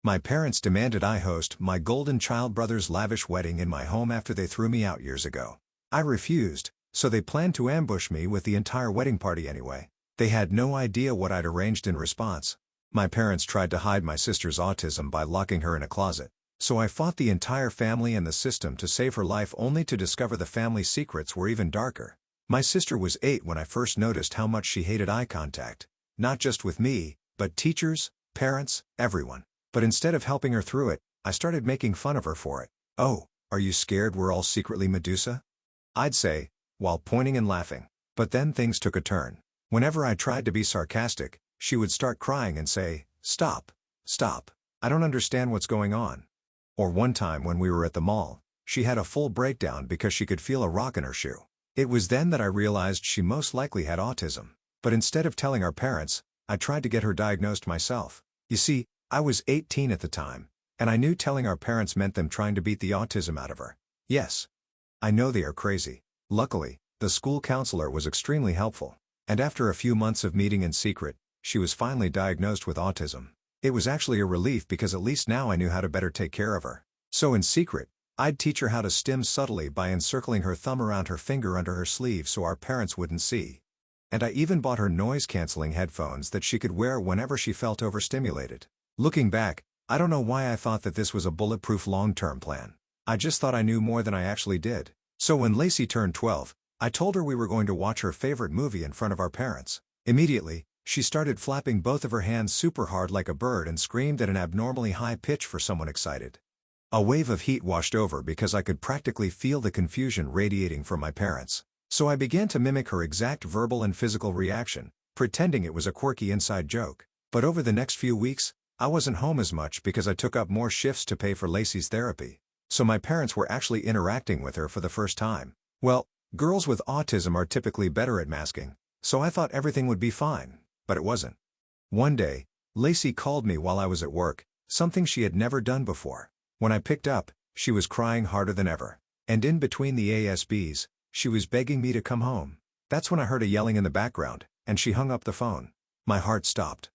My parents demanded I host my golden child brother's lavish wedding in my home after they threw me out years ago. I refused, so they planned to ambush me with the entire wedding party anyway. They had no idea what I'd arranged in response. My parents tried to hide my sister's autism by locking her in a closet. So I fought the entire family and the system to save her life, only to discover the family secrets were even darker. My sister was 8 when I first noticed how much she hated eye contact. Not just with me, but teachers, parents, everyone. But instead of helping her through it, I started making fun of her for it. "Oh, are you scared we're all secretly Medusa?" I'd say, while pointing and laughing. But then things took a turn. Whenever I tried to be sarcastic, she would start crying and say, "Stop, stop. I don't understand what's going on." Or one time when we were at the mall, she had a full breakdown because she could feel a rock in her shoe. It was then that I realized she most likely had autism. But instead of telling our parents, I tried to get her diagnosed myself. You see, I was 18 at the time, and I knew telling our parents meant them trying to beat the autism out of her. Yes. I know they are crazy. Luckily, the school counselor was extremely helpful, and after a few months of meeting in secret, she was finally diagnosed with autism. It was actually a relief because at least now I knew how to better take care of her. So in secret, I'd teach her how to stim subtly by encircling her thumb around her finger under her sleeve so our parents wouldn't see. And I even bought her noise-canceling headphones that she could wear whenever she felt overstimulated. Looking back, I don't know why I thought that this was a bulletproof long-term plan. I just thought I knew more than I actually did. So when Lacey turned 12, I told her we were going to watch her favorite movie in front of our parents. Immediately, she started flapping both of her hands super hard like a bird and screamed at an abnormally high pitch for someone excited. A wave of heat washed over because I could practically feel the confusion radiating from my parents. So I began to mimic her exact verbal and physical reaction, pretending it was a quirky inside joke. But over the next few weeks, I wasn't home as much because I took up more shifts to pay for Lacey's therapy. So my parents were actually interacting with her for the first time. Well, girls with autism are typically better at masking, so I thought everything would be fine, but it wasn't. One day, Lacey called me while I was at work, something she had never done before. When I picked up, she was crying harder than ever. And in between the ASBs, she was begging me to come home. That's when I heard a yelling in the background, and she hung up the phone. My heart stopped.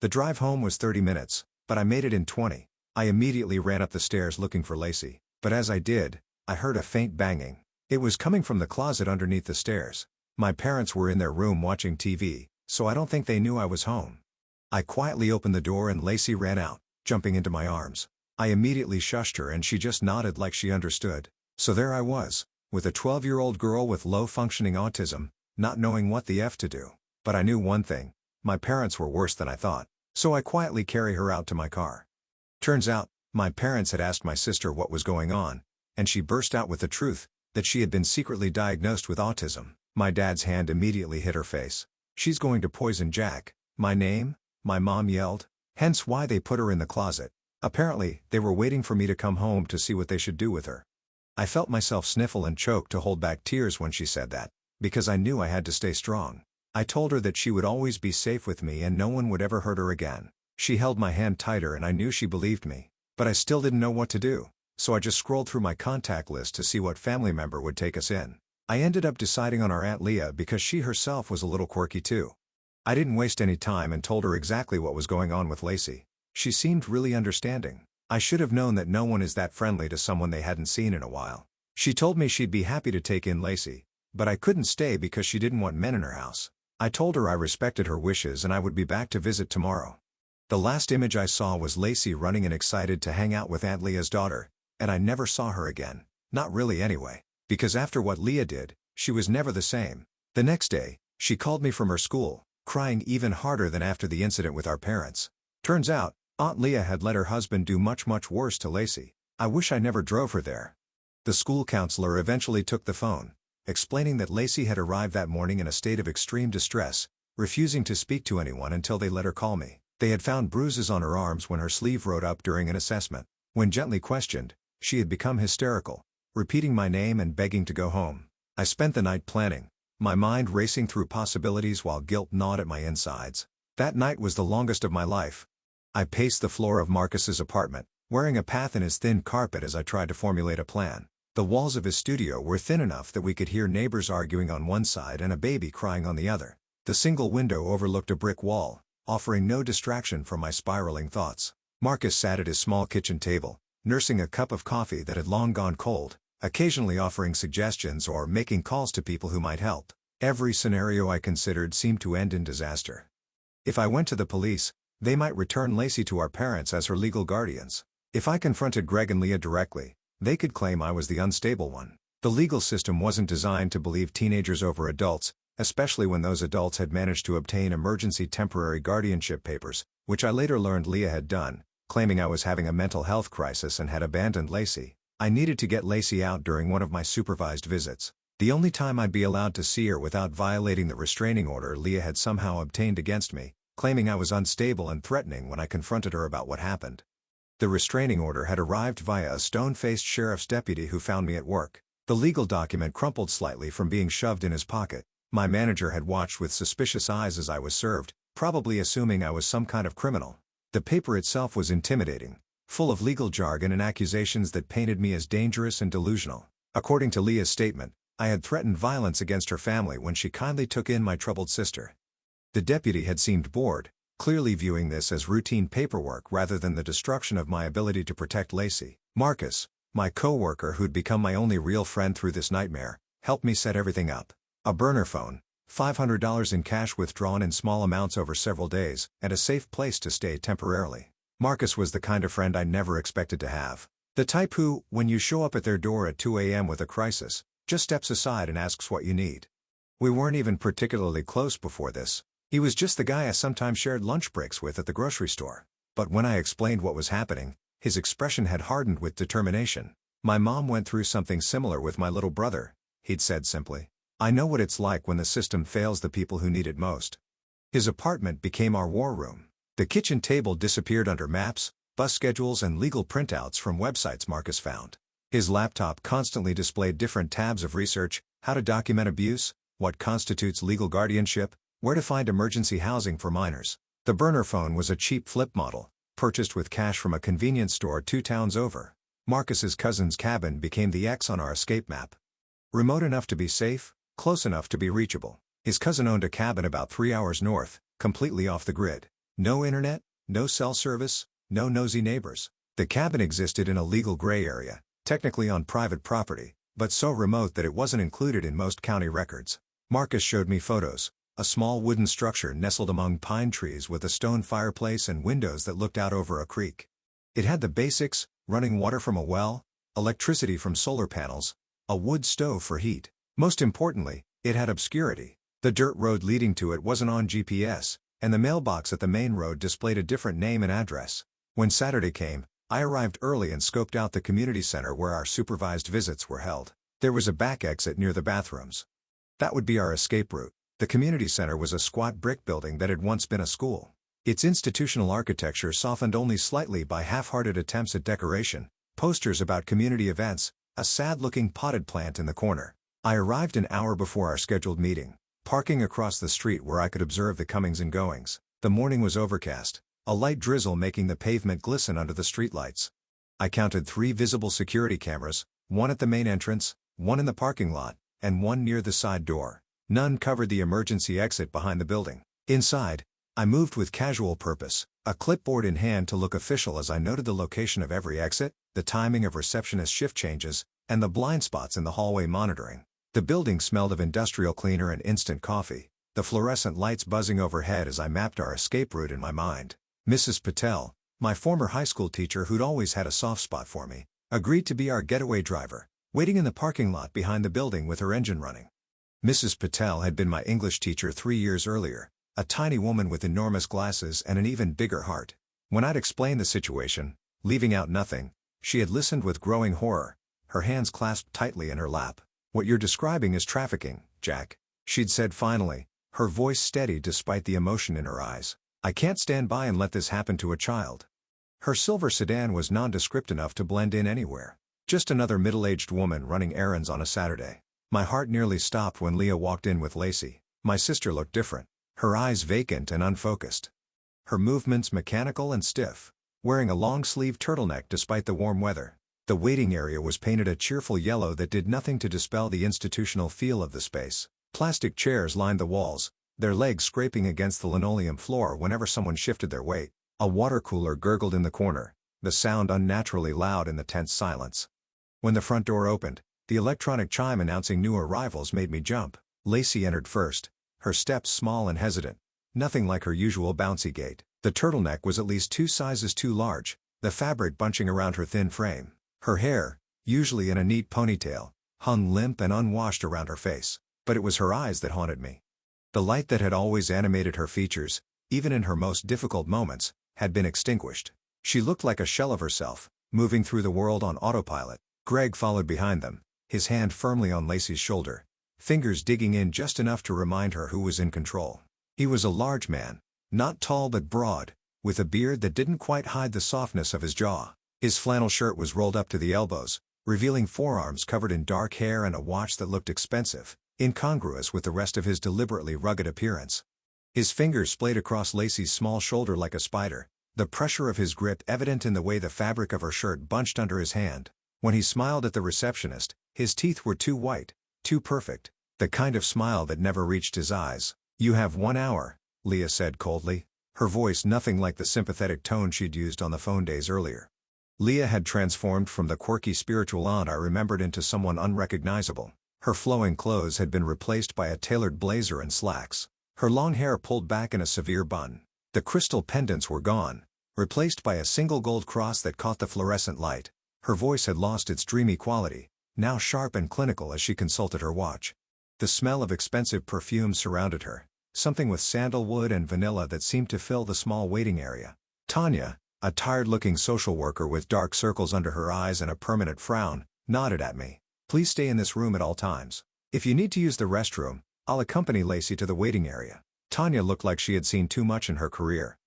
The drive home was 30 minutes, but I made it in 20. I immediately ran up the stairs looking for Lacey, but as I did, I heard a faint banging. It was coming from the closet underneath the stairs. My parents were in their room watching TV, so I don't think they knew I was home. I quietly opened the door and Lacey ran out, jumping into my arms. I immediately shushed her and she just nodded like she understood. So there I was, with a 12-year-old girl with low-functioning autism, not knowing what the F to do. But I knew one thing. My parents were worse than I thought, so I quietly carried her out to my car. Turns out, my parents had asked my sister what was going on, and she burst out with the truth, that she had been secretly diagnosed with autism. My dad's hand immediately hit her face. "She's going to poison Jack." My name? My mom yelled. Hence why they put her in the closet. Apparently, they were waiting for me to come home to see what they should do with her. I felt myself sniffle and choke to hold back tears when she said that, because I knew I had to stay strong. I told her that she would always be safe with me and no one would ever hurt her again. She held my hand tighter and I knew she believed me. But I still didn't know what to do, so I just scrolled through my contact list to see what family member would take us in. I ended up deciding on our Aunt Leah because she herself was a little quirky too. I didn't waste any time and told her exactly what was going on with Lacey. She seemed really understanding. I should have known that no one is that friendly to someone they hadn't seen in a while. She told me she'd be happy to take in Lacey, but I couldn't stay because she didn't want men in her house. I told her I respected her wishes and I would be back to visit tomorrow. The last image I saw was Lacey running and excited to hang out with Aunt Leah's daughter, and I never saw her again. Not really anyway, because after what Leah did, she was never the same. The next day, she called me from her school, crying even harder than after the incident with our parents. Turns out, Aunt Leah had let her husband do much worse to Lacey. I wish I never drove her there. The school counselor eventually took the phone, explaining that Lacey had arrived that morning in a state of extreme distress, refusing to speak to anyone until they let her call me. They had found bruises on her arms when her sleeve rode up during an assessment. When gently questioned, she had become hysterical, repeating my name and begging to go home. I spent the night planning, my mind racing through possibilities while guilt gnawed at my insides. That night was the longest of my life. I paced the floor of Marcus's apartment, wearing a path in his thin carpet as I tried to formulate a plan. The walls of his studio were thin enough that we could hear neighbors arguing on one side and a baby crying on the other. The single window overlooked a brick wall, offering no distraction from my spiraling thoughts. Marcus sat at his small kitchen table, nursing a cup of coffee that had long gone cold, occasionally offering suggestions or making calls to people who might help. Every scenario I considered seemed to end in disaster. If I went to the police, they might return Lacey to our parents as her legal guardians. If I confronted Greg and Leah directly, they could claim I was the unstable one. The legal system wasn't designed to believe teenagers over adults, especially when those adults had managed to obtain emergency temporary guardianship papers, which I later learned Leah had done, claiming I was having a mental health crisis and had abandoned Lacey. I needed to get Lacey out during one of my supervised visits. The only time I'd be allowed to see her without violating the restraining order Leah had somehow obtained against me, claiming I was unstable and threatening when I confronted her about what happened. The restraining order had arrived via a stone-faced sheriff's deputy who found me at work. The legal document crumpled slightly from being shoved in his pocket. My manager had watched with suspicious eyes as I was served, probably assuming I was some kind of criminal. The paper itself was intimidating, full of legal jargon and accusations that painted me as dangerous and delusional. According to Leah's statement, I had threatened violence against her family when she kindly took in my troubled sister. The deputy had seemed bored, clearly viewing this as routine paperwork rather than the destruction of my ability to protect Lacey. Marcus, my co-worker who'd become my only real friend through this nightmare, helped me set everything up. A burner phone, $500 in cash withdrawn in small amounts over several days, and a safe place to stay temporarily. Marcus was the kind of friend I never expected to have. The type who, when you show up at their door at 2 a.m. with a crisis, just steps aside and asks what you need. We weren't even particularly close before this. He was just the guy I sometimes shared lunch breaks with at the grocery store. But when I explained what was happening, his expression had hardened with determination. "My mom went through something similar with my little brother," he'd said simply. "I know what it's like when the system fails the people who need it most." His apartment became our war room. The kitchen table disappeared under maps, bus schedules and legal printouts from websites Marcus found. His laptop constantly displayed different tabs of research: how to document abuse, what constitutes legal guardianship, where to find emergency housing for minors. The burner phone was a cheap flip model, purchased with cash from a convenience store 2 towns over. Marcus's cousin's cabin became the X on our escape map. Remote enough to be safe, close enough to be reachable. His cousin owned a cabin about 3 hours north, completely off the grid. No internet, no cell service, no nosy neighbors. The cabin existed in a legal gray area, technically on private property, but so remote that it wasn't included in most county records. Marcus showed me photos: a small wooden structure nestled among pine trees with a stone fireplace and windows that looked out over a creek. It had the basics: running water from a well, electricity from solar panels, a wood stove for heat. Most importantly, it had obscurity. The dirt road leading to it wasn't on GPS, and the mailbox at the main road displayed a different name and address. When Saturday came, I arrived early and scoped out the community center where our supervised visits were held. There was a back exit near the bathrooms. That would be our escape route. The community center was a squat brick building that had once been a school. Its institutional architecture softened only slightly by half-hearted attempts at decoration, posters about community events, a sad-looking potted plant in the corner. I arrived an hour before our scheduled meeting, parking across the street where I could observe the comings and goings. The morning was overcast, a light drizzle making the pavement glisten under the streetlights. I counted 3 visible security cameras, one at the main entrance, one in the parking lot, and one near the side door. None covered the emergency exit behind the building. Inside, I moved with casual purpose, a clipboard in hand to look official as I noted the location of every exit, the timing of receptionist shift changes, and the blind spots in the hallway monitoring. The building smelled of industrial cleaner and instant coffee, the fluorescent lights buzzing overhead as I mapped our escape route in my mind. Mrs. Patel, my former high school teacher who'd always had a soft spot for me, agreed to be our getaway driver, waiting in the parking lot behind the building with her engine running. Mrs. Patel had been my English teacher 3 years earlier, a tiny woman with enormous glasses and an even bigger heart. When I'd explained the situation, leaving out nothing, she had listened with growing horror, her hands clasped tightly in her lap. "What you're describing is trafficking, Jack," she'd said finally, her voice steady despite the emotion in her eyes. "I can't stand by and let this happen to a child." Her silver sedan was nondescript enough to blend in anywhere. Just another middle-aged woman running errands on a Saturday. My heart nearly stopped when Leah walked in with Lacey. My sister looked different, her eyes vacant and unfocused. Her movements mechanical and stiff, wearing a long-sleeved turtleneck despite the warm weather. The waiting area was painted a cheerful yellow that did nothing to dispel the institutional feel of the space. Plastic chairs lined the walls, their legs scraping against the linoleum floor whenever someone shifted their weight. A water cooler gurgled in the corner, the sound unnaturally loud in the tense silence. When the front door opened, the electronic chime announcing new arrivals made me jump. Lacey entered first, her steps small and hesitant, nothing like her usual bouncy gait. The turtleneck was at least 2 sizes too large, the fabric bunching around her thin frame. Her hair, usually in a neat ponytail, hung limp and unwashed around her face, but it was her eyes that haunted me. The light that had always animated her features, even in her most difficult moments, had been extinguished. She looked like a shell of herself, moving through the world on autopilot. Greg followed behind them, his hand firmly on Lacey's shoulder, fingers digging in just enough to remind her who was in control. He was a large man, not tall but broad, with a beard that didn't quite hide the softness of his jaw. His flannel shirt was rolled up to the elbows, revealing forearms covered in dark hair and a watch that looked expensive, incongruous with the rest of his deliberately rugged appearance. His fingers splayed across Lacey's small shoulder like a spider, the pressure of his grip evident in the way the fabric of her shirt bunched under his hand. When he smiled at the receptionist, his teeth were too white, too perfect, the kind of smile that never reached his eyes. "You have 1 hour," Leah said coldly, her voice nothing like the sympathetic tone she'd used on the phone days earlier. Leah had transformed from the quirky spiritual aunt I remembered into someone unrecognizable. Her flowing clothes had been replaced by a tailored blazer and slacks, her long hair pulled back in a severe bun. The crystal pendants were gone, replaced by a single gold cross that caught the fluorescent light. Her voice had lost its dreamy quality, now sharp and clinical as she consulted her watch. The smell of expensive perfume surrounded her, something with sandalwood and vanilla that seemed to fill the small waiting area. Tanya, a tired-looking social worker with dark circles under her eyes and a permanent frown, nodded at me. "Please stay in this room at all times. If you need to use the restroom, I'll accompany Lacey to the waiting area." Tanya looked like she had seen too much in her career.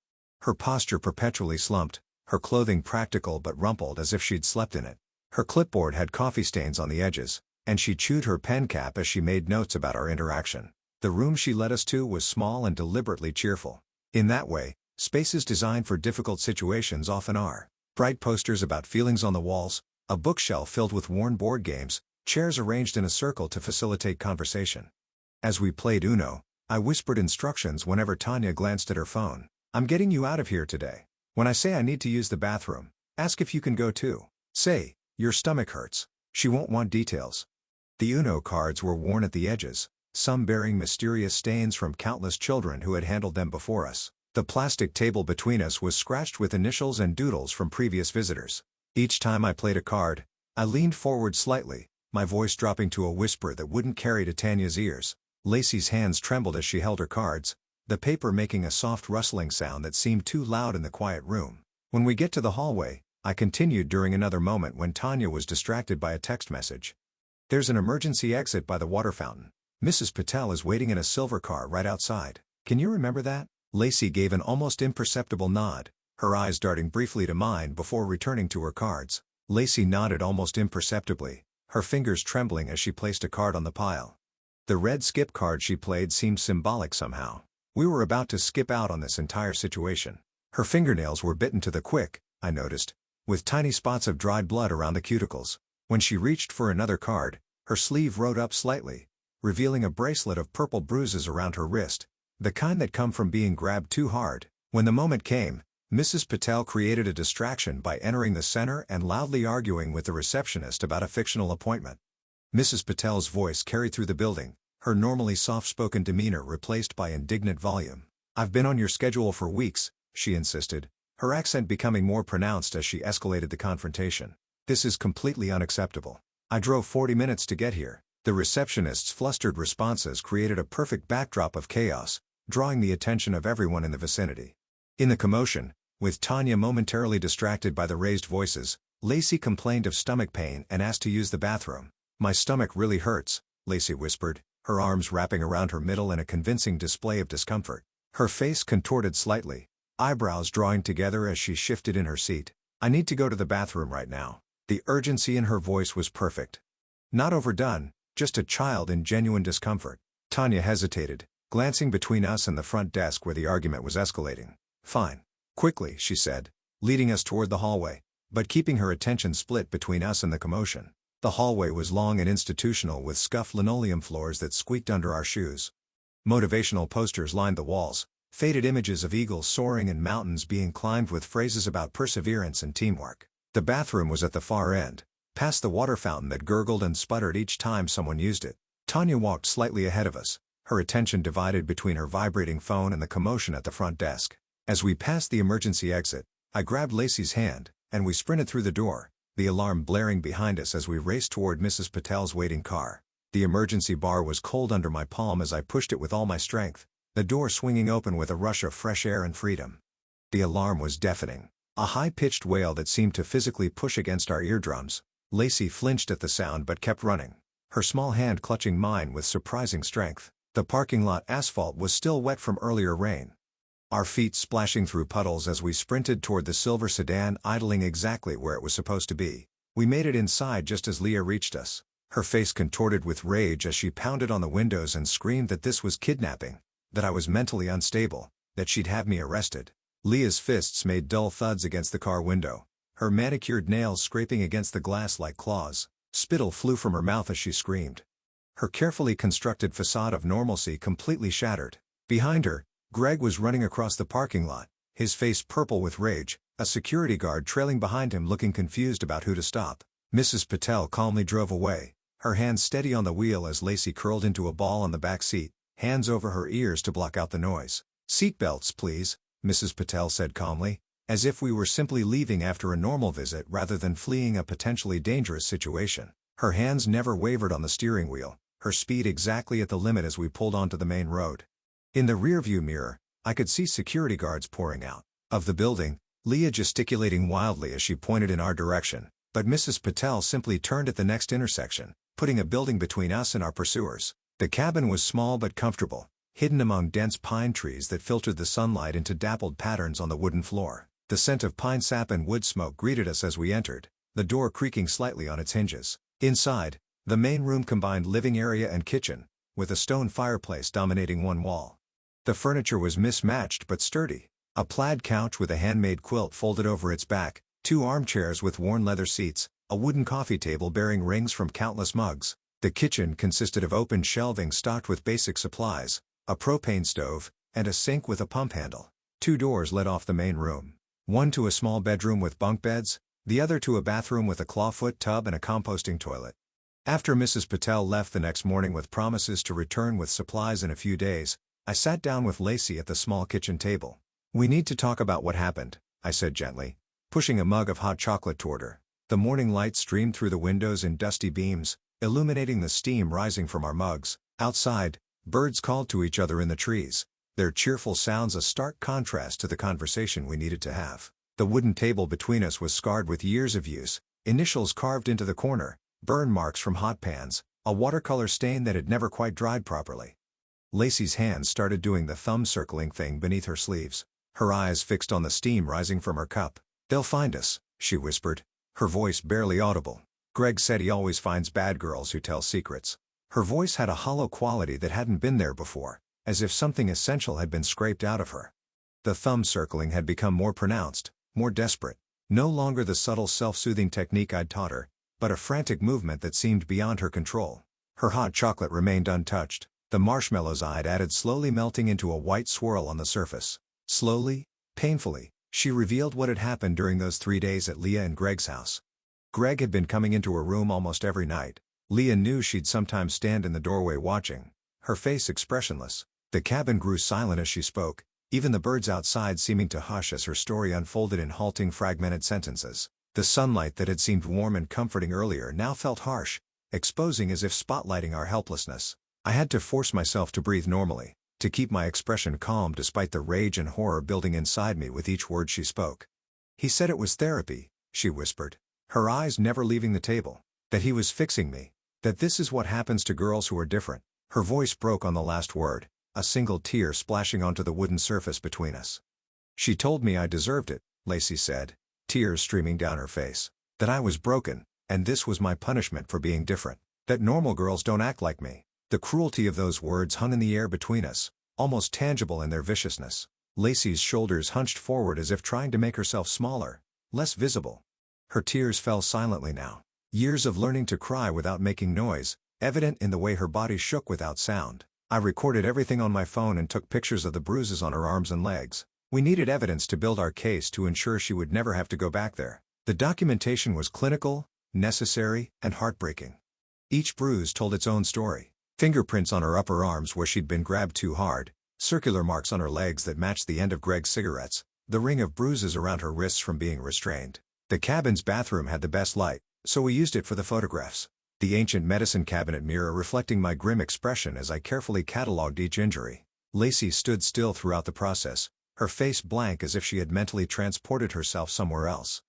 Her posture perpetually slumped, her clothing practical but rumpled as if she'd slept in it. Her clipboard had coffee stains on the edges, and she chewed her pen cap as she made notes about our interaction. The room she led us to was small and deliberately cheerful. In that way, spaces designed for difficult situations often are. Bright posters about feelings on the walls, a bookshelf filled with worn board games, chairs arranged in a circle to facilitate conversation. As we played Uno, I whispered instructions whenever Tanya glanced at her phone. "I'm getting you out of here today. When I say I need to use the bathroom, ask if you can go too. Say, your stomach hurts." She won't want details. The Uno cards were worn at the edges, some bearing mysterious stains from countless children who had handled them before us. The plastic table between us was scratched with initials and doodles from previous visitors. Each time I played a card, I leaned forward slightly, my voice dropping to a whisper that wouldn't carry to Tanya's ears. Lacey's hands trembled as she held her cards, the paper making a soft rustling sound that seemed too loud in the quiet room. When we get to the hallway, I continued during another moment when Tanya was distracted by a text message. "There's an emergency exit by the water fountain. Mrs. Patel is waiting in a silver car right outside. Can you remember that?" Lacey gave an almost imperceptible nod, her eyes darting briefly to mine before returning to her cards. Lacey nodded almost imperceptibly, her fingers trembling as she placed a card on the pile. The red skip card she played seemed symbolic somehow. We were about to skip out on this entire situation. Her fingernails were bitten to the quick, I noticed, with tiny spots of dried blood around the cuticles. When she reached for another card, her sleeve rode up slightly, revealing a bracelet of purple bruises around her wrist, the kind that come from being grabbed too hard. When the moment came, Mrs. Patel created a distraction by entering the center and loudly arguing with the receptionist about a fictional appointment. Mrs. Patel's voice carried through the building, her normally soft-spoken demeanor replaced by indignant volume. "I've been on your schedule for weeks," she insisted, her accent becoming more pronounced as she escalated the confrontation. "This is completely unacceptable. I drove 40 minutes to get here." The receptionist's flustered responses created a perfect backdrop of chaos, drawing the attention of everyone in the vicinity. In the commotion, with Tanya momentarily distracted by the raised voices, Lacey complained of stomach pain and asked to use the bathroom. "My stomach really hurts," Lacey whispered, her arms wrapping around her middle in a convincing display of discomfort. Her face contorted slightly, eyebrows drawing together as she shifted in her seat. "I need to go to the bathroom right now." The urgency in her voice was perfect. Not overdone, just a child in genuine discomfort. Tanya hesitated, glancing between us and the front desk where the argument was escalating. "Fine." Quickly, she said, leading us toward the hallway, but keeping her attention split between us and the commotion. The hallway was long and institutional with scuffed linoleum floors that squeaked under our shoes. Motivational posters lined the walls, Faded images of eagles soaring and mountains being climbed with phrases about perseverance and teamwork. The bathroom was at the far end, past the water fountain that gurgled and sputtered each time someone used it. Tanya walked slightly ahead of us, her attention divided between her vibrating phone and the commotion at the front desk. As we passed the emergency exit, I grabbed Lacey's hand, and we sprinted through the door, the alarm blaring behind us as we raced toward Mrs. Patel's waiting car. The emergency bar was cold under my palm as I pushed it with all my strength, the door swinging open with a rush of fresh air and freedom. The alarm was deafening, a high-pitched wail that seemed to physically push against our eardrums. Lacey flinched at the sound but kept running, her small hand clutching mine with surprising strength. The parking lot asphalt was still wet from earlier rain, our feet splashing through puddles as we sprinted toward the silver sedan idling exactly where it was supposed to be. We made it inside just as Leah reached us, her face contorted with rage as she pounded on the windows and screamed that this was kidnapping, that I was mentally unstable, that she'd have me arrested. Leah's fists made dull thuds against the car window, her manicured nails scraping against the glass like claws. Spittle flew from her mouth as she screamed, her carefully constructed facade of normalcy completely shattered. Behind her, Greg was running across the parking lot, his face purple with rage, a security guard trailing behind him looking confused about who to stop. Mrs. Patel calmly drove away, her hands steady on the wheel as Lacey curled into a ball on the back seat, hands over her ears to block out the noise. "Seatbelts, please," Mrs. Patel said calmly, as if we were simply leaving after a normal visit rather than fleeing a potentially dangerous situation. Her hands never wavered on the steering wheel, her speed exactly at the limit as we pulled onto the main road. In the rearview mirror, I could see security guards pouring out of the building, Leah gesticulating wildly as she pointed in our direction, but Mrs. Patel simply turned at the next intersection, putting a building between us and our pursuers. The cabin was small but comfortable, hidden among dense pine trees that filtered the sunlight into dappled patterns on the wooden floor. The scent of pine sap and wood smoke greeted us as we entered, the door creaking slightly on its hinges. Inside, the main room combined living area and kitchen, with a stone fireplace dominating one wall. The furniture was mismatched but sturdy, a plaid couch with a handmade quilt folded over its back, 2 armchairs with worn leather seats, a wooden coffee table bearing rings from countless mugs. The kitchen consisted of open shelving stocked with basic supplies, a propane stove, and a sink with a pump handle. 2 doors led off the main room, one to a small bedroom with bunk beds, the other to a bathroom with a clawfoot tub and a composting toilet. After Mrs. Patel left the next morning with promises to return with supplies in a few days, I sat down with Lacey at the small kitchen table. "We need to talk about what happened," I said gently, pushing a mug of hot chocolate toward her. The morning light streamed through the windows in dusty beams, illuminating the steam rising from our mugs. Outside, birds called to each other in the trees, their cheerful sounds a stark contrast to the conversation we needed to have. The wooden table between us was scarred with years of use, initials carved into the corner, burn marks from hot pans, a watercolor stain that had never quite dried properly. Lacey's hands started doing the thumb-circling thing beneath her sleeves, her eyes fixed on the steam rising from her cup. "They'll find us," she whispered, her voice barely audible. "Greg said he always finds bad girls who tell secrets." Her voice had a hollow quality that hadn't been there before, as if something essential had been scraped out of her. The thumb-circling had become more pronounced, more desperate, no longer the subtle self-soothing technique I'd taught her, but a frantic movement that seemed beyond her control. Her hot chocolate remained untouched, the marshmallows I'd added slowly melting into a white swirl on the surface. Slowly, painfully, she revealed what had happened during those 3 days at Leah and Greg's house. Greg had been coming into her room almost every night. Leah knew she'd sometimes stand in the doorway watching, her face expressionless. The cabin grew silent as she spoke, even the birds outside seeming to hush as her story unfolded in halting fragmented sentences. The sunlight that had seemed warm and comforting earlier now felt harsh, exposing as if spotlighting our helplessness. I had to force myself to breathe normally, to keep my expression calm despite the rage and horror building inside me with each word she spoke. "He said it was therapy," she whispered, her eyes never leaving the table. "That he was fixing me. That this is what happens to girls who are different." Her voice broke on the last word, a single tear splashing onto the wooden surface between us. "She told me I deserved it," Lacey said, tears streaming down her face. "That I was broken, and this was my punishment for being different. That normal girls don't act like me." The cruelty of those words hung in the air between us, almost tangible in their viciousness. Lacey's shoulders hunched forward as if trying to make herself smaller, less visible. Her tears fell silently now. Years of learning to cry without making noise, evident in the way her body shook without sound. I recorded everything on my phone and took pictures of the bruises on her arms and legs. We needed evidence to build our case to ensure she would never have to go back there. The documentation was clinical, necessary, and heartbreaking. Each bruise told its own story. Fingerprints on her upper arms where she'd been grabbed too hard, circular marks on her legs that matched the end of Greg's cigarettes, the ring of bruises around her wrists from being restrained. The cabin's bathroom had the best light, so we used it for the photographs. The ancient medicine cabinet mirror reflecting my grim expression as I carefully catalogued each injury. Lacey stood still throughout the process, her face blank as if she had mentally transported herself somewhere else.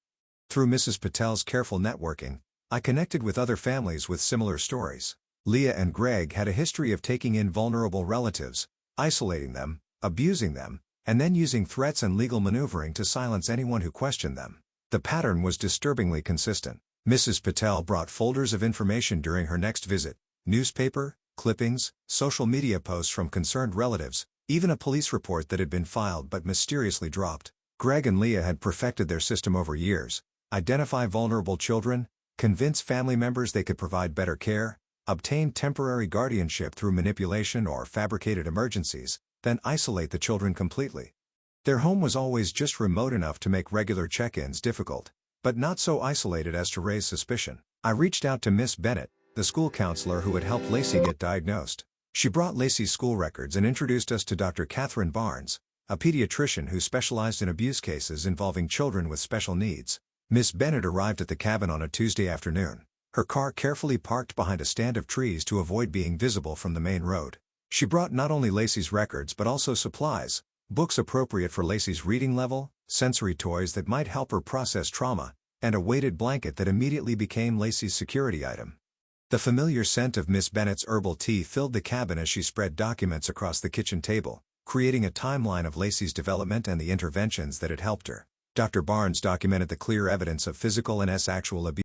Through Mrs. Patel's careful networking, I connected with other families with similar stories. Leah and Greg had a history of taking in vulnerable relatives, isolating them, abusing them, and then using threats and legal maneuvering to silence anyone who questioned them. The pattern was disturbingly consistent. Mrs. Patel brought folders of information during her next visit: newspaper, clippings, social media posts from concerned relatives, even a police report that had been filed but mysteriously dropped. Greg and Leah had perfected their system over years: identify vulnerable children, convince family members they could provide better care, obtain temporary guardianship through manipulation or fabricated emergencies, then isolate the children completely. Their home was always just remote enough to make regular check-ins difficult, but not so isolated as to raise suspicion. I reached out to Miss Bennett, the school counselor who had helped Lacey get diagnosed. She brought Lacey's school records and introduced us to Dr. Catherine Barnes, a pediatrician who specialized in abuse cases involving children with special needs. Miss Bennett arrived at the cabin on a Tuesday afternoon, her car carefully parked behind a stand of trees to avoid being visible from the main road. She brought not only Lacey's records but also supplies, books appropriate for Lacey's reading level, sensory toys that might help her process trauma, and a weighted blanket that immediately became Lacey's security item. The familiar scent of Miss Bennett's herbal tea filled the cabin as she spread documents across the kitchen table, creating a timeline of Lacey's development and the interventions that had helped her. Dr. Barnes documented the clear evidence of physical and sexual abuse.